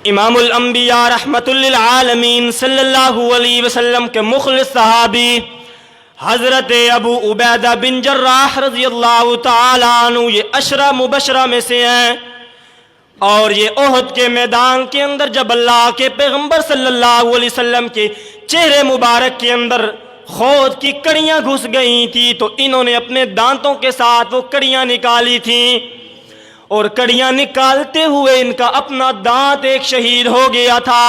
امام الانبیاء رحمت للعالمین صلی اللہ علیہ وسلم کے مخلص صحابی حضرت ابو عبیدہ بن جراح رضی اللہ تعالیٰ عنہ یہ عشرہ مبشرہ میں سے ہیں، اور یہ احد کے میدان کے اندر جب اللہ کے پیغمبر صلی اللہ علیہ وسلم کے چہرے مبارک کے اندر خود کی کڑیاں گھس گئی تھی تو انہوں نے اپنے دانتوں کے ساتھ وہ کڑیاں نکالی تھیں، اور کڑیاں نکالتے ہوئے ان کا اپنا دانت ایک شہید ہو گیا تھا۔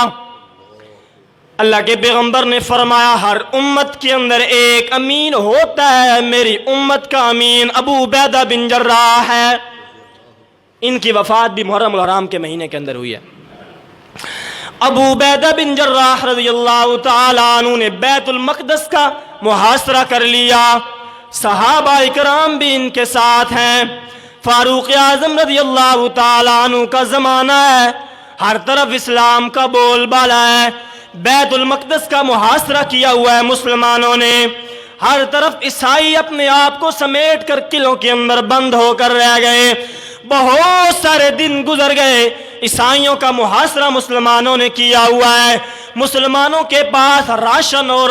اللہ کے پیغمبر نے فرمایا ہر امت کے اندر ایک امین ہوتا ہے، میری امت کا امین ابو عبیدہ بن جراح ہے۔ ان کی وفات بھی محرم الحرام کے مہینے کے اندر ہوئی ہے۔ ابو عبیدہ بن جراح رضی اللہ تعالیٰ عنہ نے بیت المقدس کا محاصرہ کر لیا، صحابہ اکرام بھی ان کے ساتھ ہیں، فاروق اعظم رضی اللہ تعالیٰ عنہ کا زمانہ ہے، ہر طرف اسلام کا بول بالا ہے، بیت المقدس کا محاصرہ کیا ہوا ہے مسلمانوں نے، ہر طرف عیسائی اپنے آپ کو سمیٹ کر قلعوں کے اندر بند ہو کر رہ گئے، بہت سارے دن گزر گئے، عیسائیوں کا محاصرہ مسلمانوں نے کیا ہوا ہے، مسلمانوں کے پاس راشن اور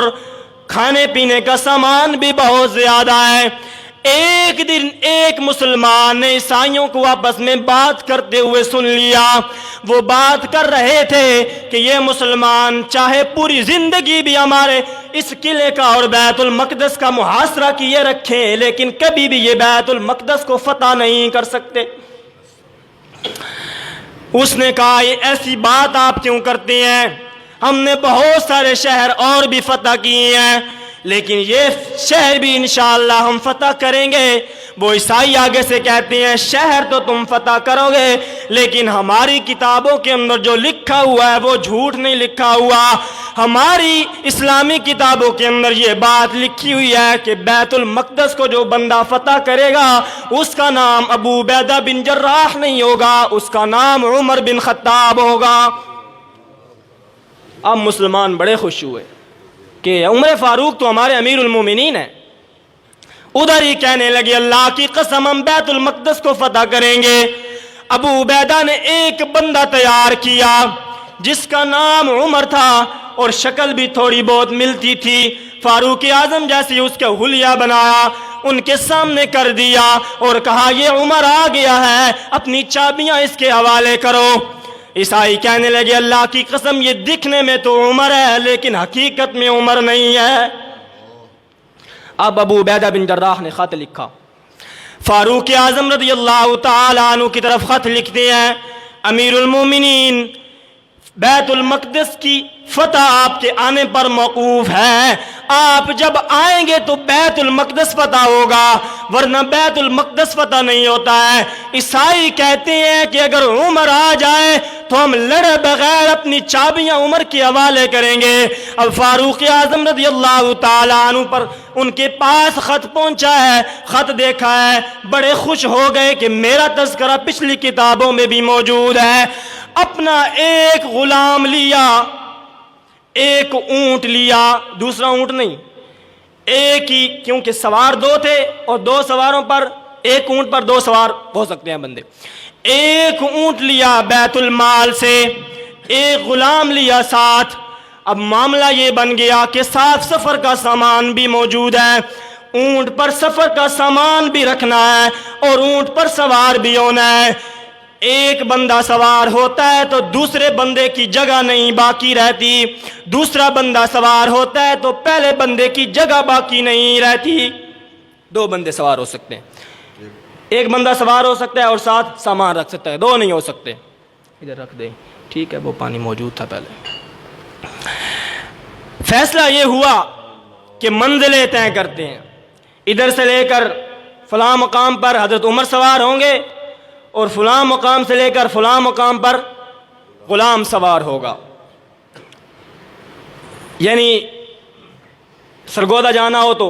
کھانے پینے کا سامان بھی بہت زیادہ ہے۔ ایک دن ایک مسلمان نے عیسائیوں کو آپس میں بات کرتے ہوئے سن لیا، وہ بات کر رہے تھے کہ یہ مسلمان چاہے پوری زندگی بھی ہمارے اس قلعے کا اور بیت المقدس کا محاصرہ کیے رکھیں لیکن کبھی بھی یہ بیت المقدس کو فتح نہیں کر سکتے۔ اس نے کہا یہ ایسی بات آپ کیوں کرتے ہیں؟ ہم نے بہت سارے شہر اور بھی فتح کیے ہیں لیکن یہ شہر بھی انشاءاللہ ہم فتح کریں گے۔ وہ عیسائی آگے سے کہتے ہیں شہر تو تم فتح کرو گے لیکن ہماری کتابوں کے اندر جو لکھا ہوا ہے وہ جھوٹ نہیں لکھا ہوا، ہماری اسلامی کتابوں کے اندر یہ بات لکھی ہوئی ہے کہ بیت المقدس کو جو بندہ فتح کرے گا اس کا نام ابو عبیدہ بن جراح نہیں ہوگا، اس کا نام عمر بن خطاب ہوگا۔ اب مسلمان بڑے خوش ہوئے کہ عمر فاروق تو ہمارے امیر المومنین ہیں، ادھر ہی کہنے لگے اللہ کی قسم ہم بیت المقدس کو فتح کریں گے۔ ابو عبیدہ نے ایک بندہ تیار کیا جس کا نام عمر تھا اور شکل بھی تھوڑی بہت ملتی تھی، فاروق اعظم جیسی اس کا حلیہ بنایا، ان کے سامنے کر دیا اور کہا یہ عمر آ گیا ہے، اپنی چابیاں اس کے حوالے کرو۔ عیسائی کہنے لگے اللہ کی قسم یہ دکھنے میں تو عمر ہے لیکن حقیقت میں عمر نہیں ہے۔ اب ابو عبیدہ بن جراح نے خط لکھا، فاروق اعظم رضی اللہ تعالیٰ عنہ کی طرف خط لکھتے ہیں امیر المومنین بیت المقدس کی فتح آپ کے آنے پر موقوف ہے، آپ جب آئیں گے تو بیت المقدس فتح ہوگا ورنہ بیت المقدس فتح نہیں ہوتا ہے۔ عیسائی کہتے ہیں کہ اگر عمر آ جائے تو ہم لڑے بغیر اپنی چابیاں عمر کے حوالے کریں گے۔ اب فاروق اعظم رضی اللہ تعالیٰ عنہ پر ان کے پاس خط پہنچا ہے، خط دیکھا ہے، بڑے خوش ہو گئے کہ میرا تذکرہ پچھلی کتابوں میں بھی موجود ہے۔ اپنا ایک غلام لیا، ایک اونٹ لیا، دوسرا اونٹ نہیں، ایک ہی، کیونکہ سوار دو تھے اور دو سواروں پر ایک اونٹ پر دو سوار ہو سکتے ہیں بندے، ایک اونٹ لیا بیت المال سے، ایک غلام لیا ساتھ۔ اب معاملہ یہ بن گیا کہ ساتھ سفر کا سامان بھی موجود ہے، اونٹ پر سفر کا سامان بھی رکھنا ہے اور اونٹ پر سوار بھی ہونا ہے۔ ایک بندہ سوار ہوتا ہے تو دوسرے بندے کی جگہ نہیں باقی رہتی، دوسرا بندہ سوار ہوتا ہے تو پہلے بندے کی جگہ باقی نہیں رہتی۔ دو بندے سوار ہو سکتے ہیں، ایک بندہ سوار ہو سکتا ہے اور ساتھ سامان رکھ سکتا ہے، دو نہیں ہو سکتے۔ ادھر رکھ دیں، ٹھیک ہے، وہ پانی موجود تھا پہلے۔ فیصلہ یہ ہوا کہ منزلیں طے کرتے ہیں، ادھر سے لے کر فلاں مقام پر حضرت عمر سوار ہوں گے اور فلاں مقام سے لے کر فلاں مقام پر غلام سوار ہوگا، یعنی سرگودا جانا ہو تو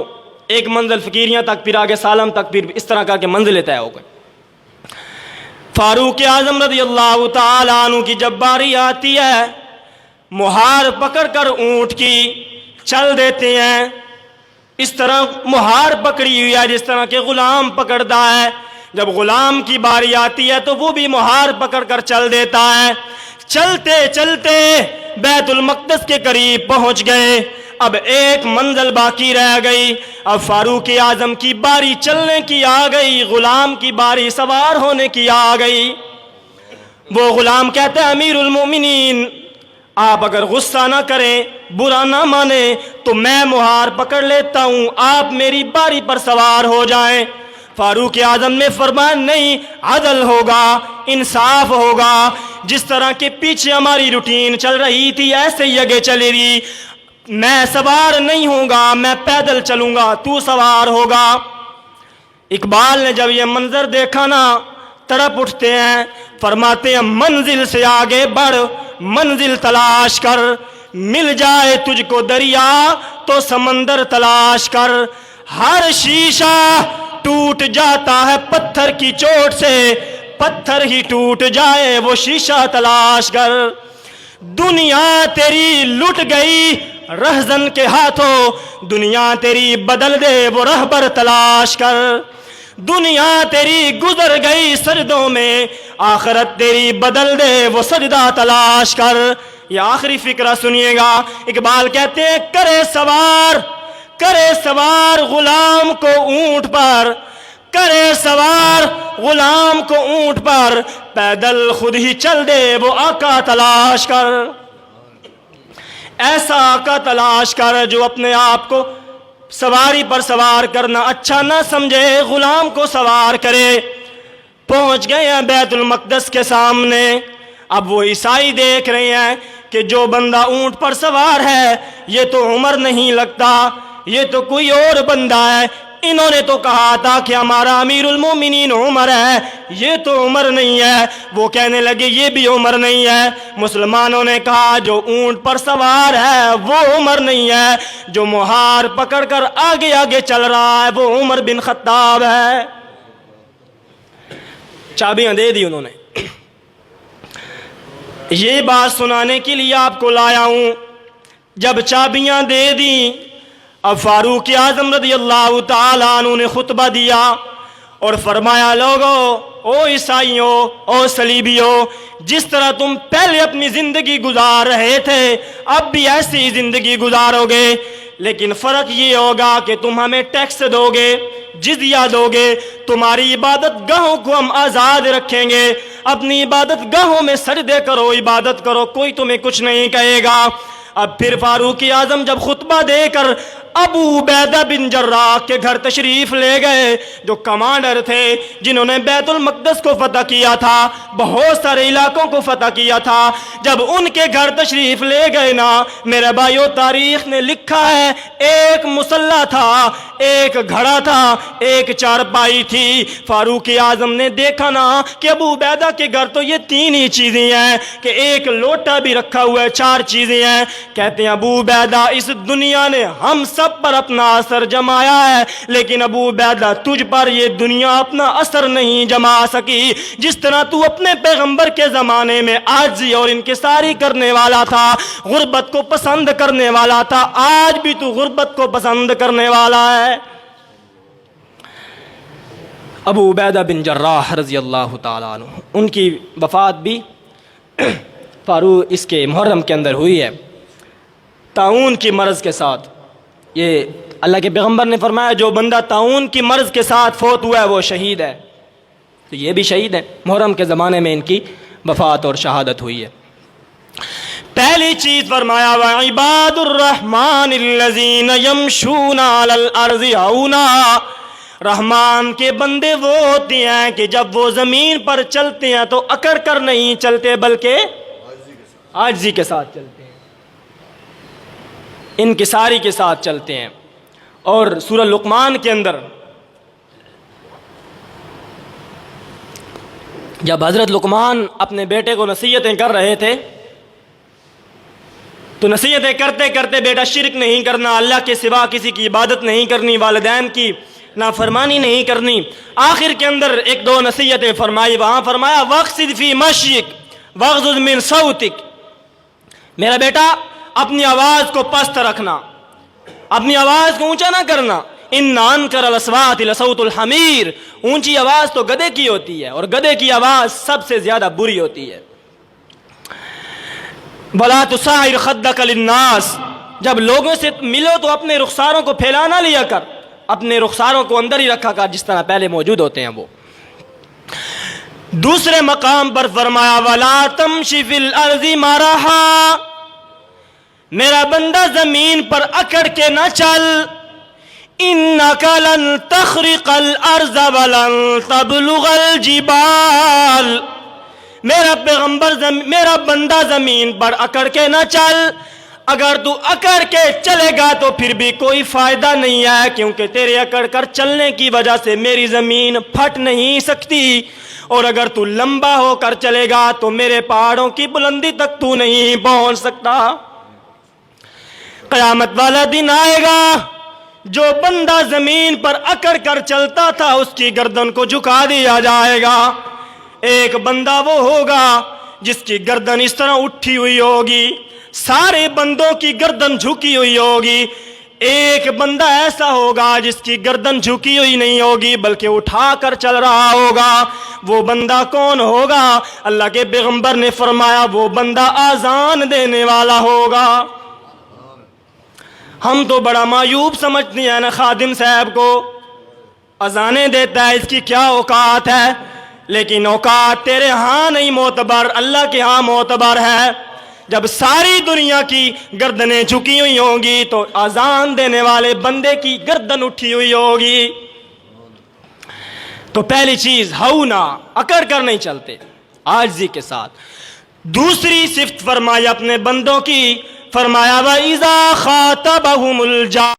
ایک منزل فقیریاں تک، پھر آگے سالم تک، پھر اس طرح کر کے منزلیں طے ہو گئی۔ فاروق اعظم رضی اللہ تعالیٰ عنہ کی جب باری آتی ہے مہار پکڑ کر اونٹ کی چل دیتے ہیں، اس طرح مہار پکڑی ہوئی ہے جس طرح کہ غلام پکڑتا ہے، جب غلام کی باری آتی ہے تو وہ بھی مہار پکڑ کر چل دیتا ہے. چلتے چلتے بیت المقدس کے قریب پہنچ گئے. اب ایک منزل باقی رہ گئی. اب فاروق اعظم کی باری چلنے کی آ گئی, غلام کی باری سوار ہونے کی آ گئی. وہ غلام کہتا ہے امیر المومنین آپ اگر غصہ نہ کریں, برا نہ مانیں تو میں مہار پکڑ لیتا ہوں, آپ میری باری پر سوار ہو جائیں. فاروق اعظم نے فرمایا نہیں, عدل ہوگا, انصاف ہوگا, جس طرح کے پیچھے ہماری روٹین چل رہی تھی ایسے ہی آگے چلے گی. میں سوار نہیں ہوں گا, میں پیدل چلوں گا, تو سوار ہوگا. اقبال نے جب یہ منظر دیکھا نا تڑپ اٹھتے ہیں, فرماتے ہیں منزل سے آگے بڑھ, منزل تلاش کر, مل جائے تجھ کو دریا تو سمندر تلاش کر. ہر شیشہ ٹوٹ جاتا ہے پتھر کی چوٹ سے, پتھر ہی ٹوٹ جائے وہ شیشہ تلاش کر. دنیا تیری لٹ گئی رہزن کے ہاتھوں, دنیا تیری بدل دے وہ رہبر تلاش کر. دنیا تیری گزر گئی سجدوں میں, آخرت تیری بدل دے وہ سجدہ تلاش کر. یہ آخری فقرہ سنیے گا. اقبال کہتے ہیں کرے سوار غلام کو اونٹ پر, کرے سوار غلام کو اونٹ پر, پیدل خود ہی چل دے وہ آقا تلاش کر. ایسا آقا تلاش کر جو اپنے آپ کو سواری پر سوار کرنا اچھا نہ سمجھے, غلام کو سوار کرے. پہنچ گئے ہیں بیت المقدس کے سامنے. اب وہ عیسائی دیکھ رہے ہیں کہ جو بندہ اونٹ پر سوار ہے یہ تو عمر نہیں لگتا, یہ تو کوئی اور بندہ ہے. انہوں نے تو کہا تھا کہ ہمارا امیر المومنین عمر ہے, یہ تو عمر نہیں ہے. وہ کہنے لگے یہ بھی عمر نہیں ہے. مسلمانوں نے کہا جو اونٹ پر سوار ہے وہ عمر نہیں ہے, جو مہار پکڑ کر آگے آگے چل رہا ہے وہ عمر بن خطاب ہے. چابیاں دے دی انہوں نے. یہ بات سنانے کے لیے آپ کو لایا ہوں. جب چابیاں دے دیں, اب فاروق اعظم رضی اللہ تعالیٰ عنہ نے خطبہ دیا اور فرمایا لوگو, او عیسائیوں, او صلیبیوں, جس طرح تم پہلے اپنی زندگی گزار رہے تھے اب بھی ایسی زندگی گزارو گے, لیکن فرق یہ ہوگا کہ تم ہمیں ٹیکس دو گے, جزیہ دو گے, تمہاری عبادت گاہوں کو ہم آزاد رکھیں گے, اپنی عبادت گاہوں میں سجدے کرو, عبادت کرو, کوئی تمہیں کچھ نہیں کہے گا. اب پھر فاروق اعظم جب خطبہ دے کر ابو عبیدہ بن جراح کے گھر تشریف لے گئے, جو کمانڈر تھے جنہوں نے بیت المقدس کو فتح کیا تھا, بہت سارے علاقوں کو فتح کیا تھا, جب ان کے گھر تشریف لے گئے نا, میرے بھائیو تاریخ نے لکھا ہے ایک مصلی تھا, ایک گھڑا تھا, ایک چارپائی تھی. فاروق اعظم نے دیکھا نا کہ ابو عبیدہ کے گھر تو یہ تین ہی چیزیں ہیں, کہ ایک لوٹا بھی رکھا ہوا ہے, چار چیزیں ہیں. کہتے ہیں ابو عبیدہ اس دنیا نے ہم سب پر اپنا اثر جمایا ہے, لیکن ابو عبیدہ تجھ پر یہ دنیا اپنا اثر نہیں جما سکی. جس طرح تو اپنے پیغمبر کے زمانے میں عاجزی اور انکساری کرنے والا تھا, غربت کو پسند کرنے والا تھا, آج بھی تو غربت کو پسند کرنے والا ہے. ابو عبیدہ بن جراح رضی اللہ تعالیٰ عنہ, ان کی وفات بھی فاروق اس کے محرم کے اندر ہوئی ہے, طاعون کی مرض کے ساتھ. یہ اللہ کے پیغمبر نے فرمایا جو بندہ طاعون کی مرض کے ساتھ فوت ہوا ہے وہ شہید ہے, تو یہ بھی شہید ہے. محرم کے زمانے میں ان کی وفات اور شہادت ہوئی ہے. پہلی چیز فرمایا وَعِبَادُ الرَّحْمَنِ الَّذِينَ يَمْشُونَ عَلَى الْأَرْضِ هَوْنًا, رحمان کے بندے وہ ہوتے ہیں کہ جب وہ زمین پر چلتے ہیں تو اکڑ کر نہیں چلتے بلکہ عاجزی کے ساتھ چلتے ہیں, انکساری کے ساتھ چلتے ہیں. اور سورہ لقمان کے اندر جب حضرت لقمان اپنے بیٹے کو نصیحتیں کر رہے تھے تو نصیحتیں کرتے کرتے بیٹا شرک نہیں کرنا, اللہ کے سوا کسی کی عبادت نہیں کرنی, والدین کی نافرمانی نہیں کرنی. آخر کے اندر ایک دو نصیحتیں فرمائی. وہاں فرمایا وَاقْصِدْ فِي مَشْيِكَ وَاغْضُضْ مِنْ صَوْتِكَ, میرا بیٹا اپنی آواز کو پست رکھنا, اپنی آواز کو اونچا نہ کرنا. ان انکر الاصوات لصوت الحمیر، اونچی آواز تو گدھے کی ہوتی ہے اور گدھے کی آواز سب سے زیادہ بری ہوتی ہے۔ وَلَا تُسَعِّرْ خَدَّكَ لِلنَّاسِ، جب لوگوں سے ملو تو اپنے رخساروں کو پھیلا نہ لیا کر، اپنے رخساروں کو اندر ہی رکھا کر جس طرح پہلے موجود ہوتے ہیں وہ۔ دوسرے مقام پر فرمایا وَلَا تَمْشِ فِي الْأَرْضِ مَرَحًا، میرا بندہ زمین پر اکڑ کے نہ چل، اِنَّكَ لَن تَخْرِقَ الْأَرْضَ وَلَن تَبْلُغَ الْجِبَالَ، میرا پیغمبر میرا بندہ زمین پر اکڑ کے نہ چل، اگر تو اکڑ کے چلے گا تو پھر بھی کوئی فائدہ نہیں ہے، کیونکہ تیرے اکڑ کر چلنے کی وجہ سے میری زمین پھٹ نہیں سکتی، اور اگر تو لمبا ہو کر چلے گا تو میرے پہاڑوں کی بلندی تک تو نہیں پہنچ سکتا۔ قیامت والا دن آئے گا، جو بندہ زمین پر اکڑ کر چلتا تھا اس کی گردن کو جھکا دیا جائے گا۔ ایک بندہ وہ ہوگا جس کی گردن اس طرح اٹھی ہوئی ہوگی، سارے بندوں کی گردن جھکی ہوئی ہوگی، ایک بندہ ایسا ہوگا جس کی گردن جھکی ہوئی نہیں ہوگی بلکہ اٹھا کر چل رہا ہوگا۔ وہ بندہ کون ہوگا؟ اللہ کے پیغمبر نے فرمایا وہ بندہ آذان دینے والا ہوگا۔ ہم تو بڑا معیوب سمجھتے ہیں نا خادم صاحب کو، اذانیں دیتا ہے، اس کی کیا اوقات ہے، لیکن اوقات تیرے ہاں نہیں معتبر، اللہ کے ہاں معتبر ہے۔ جب ساری دنیا کی گردنیں جھکی ہوئی ہوں گی تو اذان دینے والے بندے کی گردن اٹھی ہوئی ہوگی۔ تو پہلی چیز ہونا، اکڑ کر نہیں چلتے، عاجزی کے ساتھ۔ دوسری صفت فرمایا اپنے بندوں کی، فرمایا وَإِذَا خَاطَبَهُمُ الْجَاهِلُونَ